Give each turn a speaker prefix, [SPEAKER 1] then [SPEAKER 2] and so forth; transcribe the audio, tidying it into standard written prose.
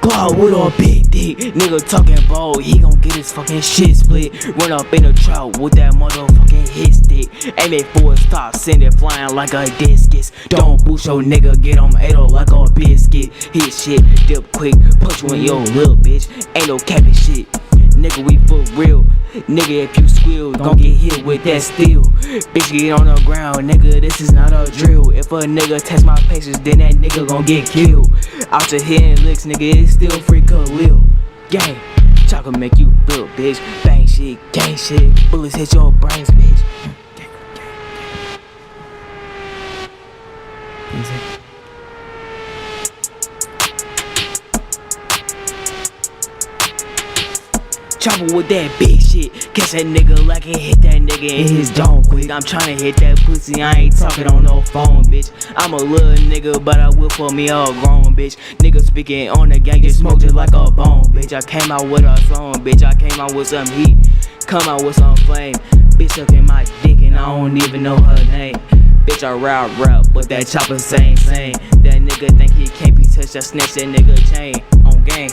[SPEAKER 1] Glock with a big dick, nigga talking bold, he gon' get his fucking shit split. Run up in the trap with that motherfucking hit stick. Aim it for a stop, send it flying like a discus. Don't boost your nigga, get him ate up like a biscuit. Hit shit, dip quick, punch you in your little bitch. Ain't no capping shit, nigga, we for real. Nigga, if you squeal, gon' get hit with that steel. Bitch, get on the ground, nigga, this is not a drill. If a nigga test my patience, then that nigga gon' get killed. Out your hitting licks, nigga, it's still free Khalil. Gang, chocolate make you feel, bitch. Bang shit, gang shit, bullets hit your brains, bitch. Chopper with that big shit, catch that nigga like it, hit that nigga in his dome quick. I'm tryna hit that pussy, I ain't talking on no phone, bitch. I'm a little nigga, but I will for me all grown, bitch. Nigga speaking on the gang, just smoke just like a bone, bitch. I came out with a song, bitch. I came out with some heat, come out with some flame. Bitch sucking my dick and I don't even know her name. Bitch, I rap, but that chopper same. That nigga think he can't be touched, I snatch that nigga chain on gang.